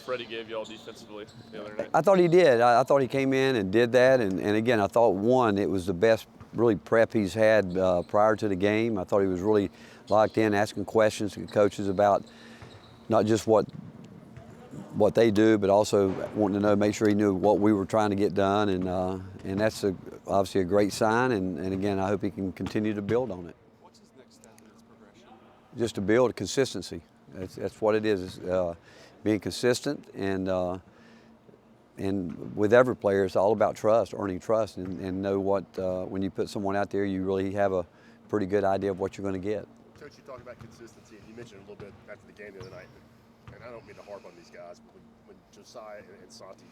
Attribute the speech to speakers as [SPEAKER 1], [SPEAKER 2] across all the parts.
[SPEAKER 1] Freddie gave y'all defensively the other night?
[SPEAKER 2] I thought he did. I thought he came in and did that. And again, I thought, one, it was the best really prep he's had prior to the game. I thought he was really locked in, asking questions to coaches about not just what they do, but also wanting to know, make sure he knew what we were trying to get done. And that's obviously a great sign. And again, I hope he can continue to build on it.
[SPEAKER 3] What's his next step in his progression?
[SPEAKER 2] Just to build consistency. That's what it is. Being consistent, and with every player, it's all about trust, earning trust, and know what when you put someone out there, you really have a pretty good idea of what you're going to get.
[SPEAKER 4] Coach, you talk about consistency, and you mentioned a little bit after the game the other night, and I don't mean to harp on these guys, but when Josiah and Santi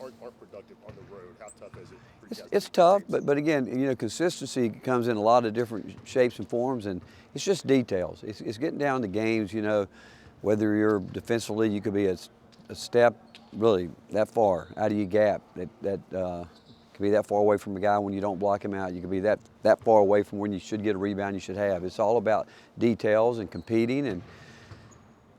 [SPEAKER 4] aren't productive on the road, how tough is it for you guys?
[SPEAKER 2] It's tough, but again, consistency comes in a lot of different shapes and forms, and it's just details. It's getting down to games, whether you're defensively, you could be a step really that far out of your gap. That could be that far away from a guy when you don't block him out. You could be that far away from when you should get a rebound you should have. It's all about details and competing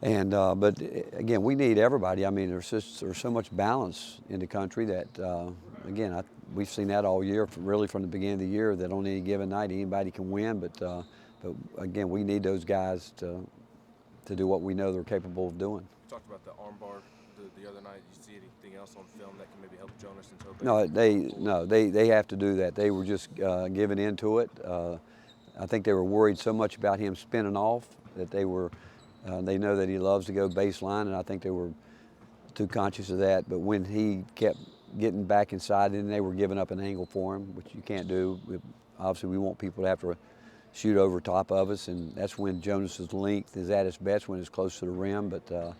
[SPEAKER 2] but again, we need everybody. I mean, there's so much balance in the country that, again, we've seen that all year, from the beginning of the year, that on any given night anybody can win. But again, we need those guys to do what we know they're capable of doing.
[SPEAKER 3] You talked about the armbar the other night. Did you see anything else on film that can maybe help Jonas until
[SPEAKER 2] they have to do that. They were just giving in to it. I think they were worried so much about him spinning off that they know that he loves to go baseline, and I think they were too conscious of that. But when he kept getting back inside, then they were giving up an angle for him, which you can't do. Obviously, we want people to have to shoot over top of us, and that's when Jonas's length is at its best, when it's close to the rim. But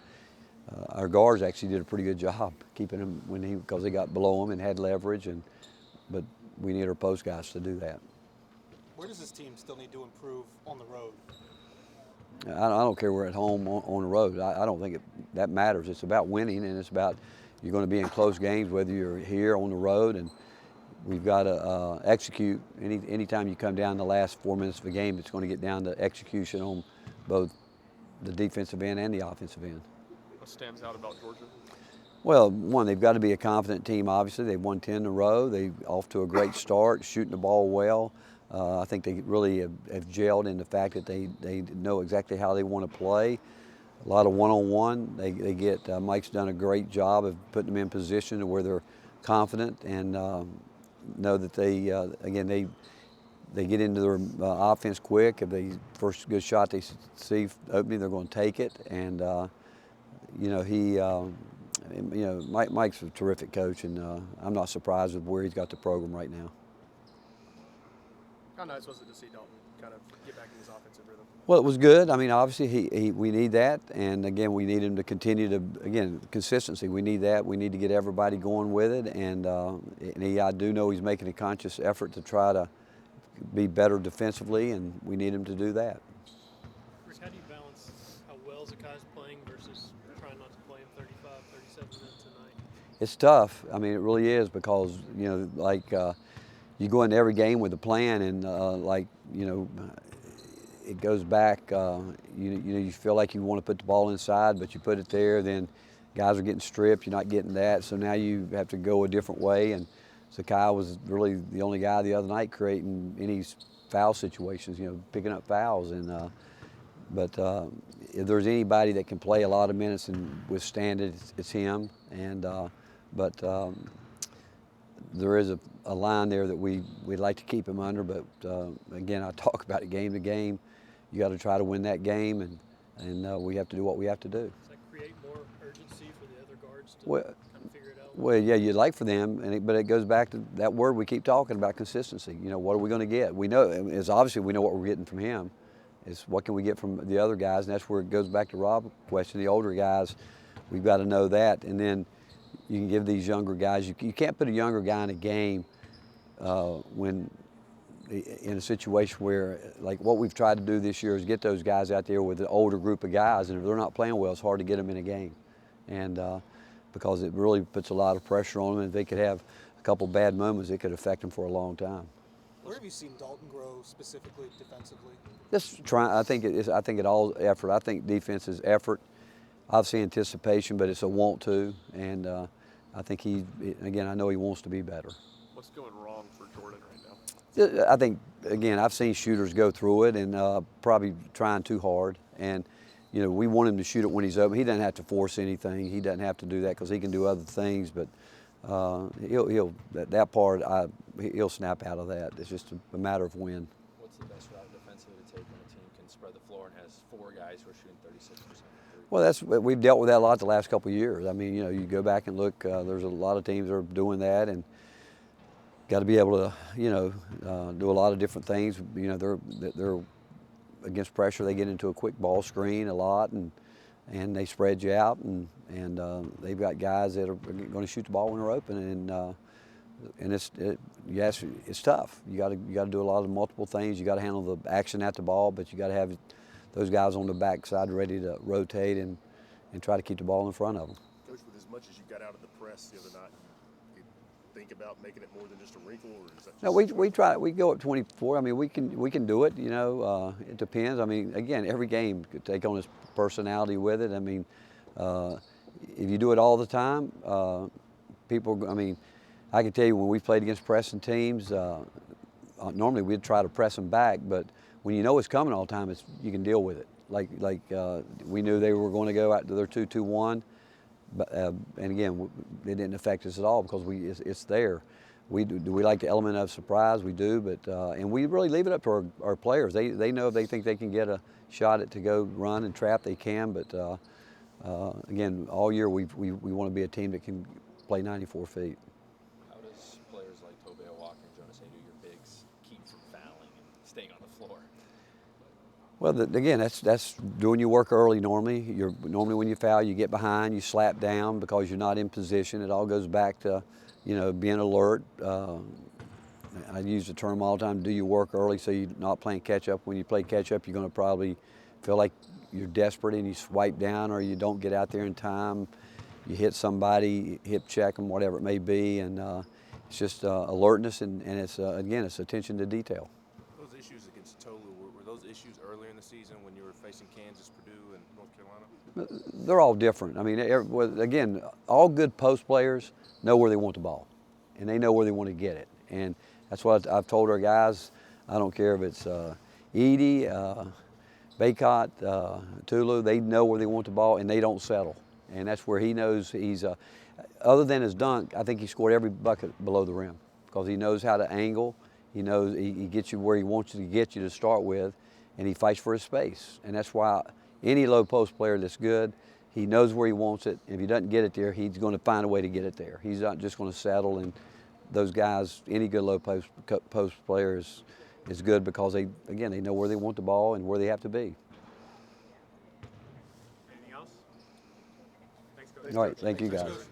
[SPEAKER 2] our guards actually did a pretty good job keeping him because they got below him and had leverage. But we need our post guys to do that.
[SPEAKER 5] Where does this team still need to improve on the road?
[SPEAKER 2] I don't care we're at home on the road. I don't think that matters. It's about winning, and it's about you're going to be in close games whether you're here on the road, and we've got to execute. Anytime you come down the last 4 minutes of a game, it's going to get down to execution on both the defensive end and the offensive end.
[SPEAKER 1] What stands out about Georgia?
[SPEAKER 2] Well, one, they've got to be a confident team, obviously. They've won 10 in a row. They're off to a great start, shooting the ball well. I think they really have gelled in the fact that they know exactly how they want to play. A lot of one-on-one. They get Mike's done a great job of putting them in position to where they're confident and know that they get into their offense quick. If they first good shot they see opening, they're going to take it. And Mike's a terrific coach, and I'm not surprised with where he's got the program right now.
[SPEAKER 6] How nice was it to see Dalton kind of get back in his offensive rhythm?
[SPEAKER 2] Well, it was good. I mean, obviously, we need that. And, again, we need him to continue to, again, consistency. We need that. We need to get everybody going with it. And I do know he's making a conscious effort to try to be better defensively, and we need him to do that.
[SPEAKER 7] Chris, how do you balance how well Zakai's playing versus trying not to play him 35, 37 minutes a night?
[SPEAKER 2] It's tough. I mean, it really is because, you go into every game with a plan, and it goes back. You feel like you want to put the ball inside, but you put it there. Then guys are getting stripped. You're not getting that, so now you have to go a different way. And Zakai was really the only guy the other night creating any foul situations. Picking up fouls. And but if there's anybody that can play a lot of minutes and withstand it, it's him. And there is a line there that we'd like to keep him under, but again, I talk about it game to game. You got to try to win that game, and we have to do what we have to do.
[SPEAKER 7] Does that create more urgency for the other guards to kind of figure it out?
[SPEAKER 2] Well, yeah, you'd like for them, but it goes back to that word we keep talking about, consistency. What are we going to get? We know, it's obviously we know what we're getting from him. It's what can we get from the other guys, and that's where it goes back to Rob's question. The older guys, we've got to know that, and then you can give these younger guys. You can't put a younger guy in a game when in a situation where, like what we've tried to do this year, is get those guys out there with an older group of guys, and if they're not playing well, it's hard to get them in a game, and because it really puts a lot of pressure on them, and if they could have a couple bad moments, it could affect them for a long time.
[SPEAKER 5] Where have you seen Dalton grow specifically defensively?
[SPEAKER 2] I think it all effort. I think defense is effort. obviously anticipation, but it's a want to, and I think I know he wants to be better.
[SPEAKER 1] What's going wrong for Jordan right now?
[SPEAKER 2] I think, again, I've seen shooters go through it and probably trying too hard. And, you know, we want him to shoot it when he's open. He doesn't have to force anything. He doesn't have to do that because he can do other things. But he'll snap out of that. It's just a matter of when.
[SPEAKER 8] What's the best route defensively to take when a team can spread the floor and has 4 guys who are shooting 36%?
[SPEAKER 2] Well, we've dealt with that a lot the last couple of years. I mean, you know, you go back and look. There's a lot of teams that are doing that, and got to be able to, you know, do a lot of different things. You know, they're against pressure. They get into a quick ball screen a lot, and they spread you out, and they've got guys that are going to shoot the ball when they're open, and it's tough. You got to do a lot of multiple things. You got to handle the action at the ball, but you got to have those guys on the backside ready to rotate and try to keep the ball in front of them.
[SPEAKER 4] Coach, with as much as you got out of the press the other night, you think about making it more than just a wrinkle, or is that just
[SPEAKER 2] No, we try. We go up 24. I mean, we can do it. You know, it depends. I mean, again, every game could take on its personality with it. I mean, if you do it all the time, people. I mean, I can tell you when we played against pressing teams, normally we'd try to press them back, but when you know it's coming all the time, you can deal with it. Like we knew they were going to go out to their 2-2-1, but and again, it didn't affect us at all because it's there. Do we like the element of surprise? We do, but and we really leave it up to our players. They know if they think they can get a shot at to go run and trap, they can. But again, all year we want to be a team that can play 94 feet.
[SPEAKER 8] How does players like Tobey Walker and Jonas Haydu, your bigs, keep from fouling and staying on the floor?
[SPEAKER 2] Well, again, that's doing your work early normally. Normally when you foul, you get behind, you slap down because you're not in position. It all goes back to, you know, being alert. I use the term all the time, do your work early so you're not playing catch up. When you play catch up, you're going to probably feel like you're desperate and you swipe down or you don't get out there in time. You hit somebody, hip check them, whatever it may be, and it's just alertness and it's, again, it's attention to detail.
[SPEAKER 3] Those issues against Tolu, were those issues earlier in the season when you were facing Kansas, Purdue, and North Carolina?
[SPEAKER 2] They're all different. I mean, again, all good post players know where they want the ball, and they know where they want to get it. And that's what I've told our guys. I don't care if it's Edie, Baycott, Tulu, they know where they want the ball, and they don't settle. And that's where he knows he's, other than his dunk, I think he scored every bucket below the rim because he knows how to angle. He knows he gets you where he wants you to get you to start with, and he fights for his space. And that's why any low post player that's good, he knows where he wants it. If he doesn't get it there, he's going to find a way to get it there. He's not just going to settle. And those guys, any good low post player is good because they know where they want the ball and where they have to be.
[SPEAKER 6] Anything else? Thanks, Coach.
[SPEAKER 2] All right, thank you guys.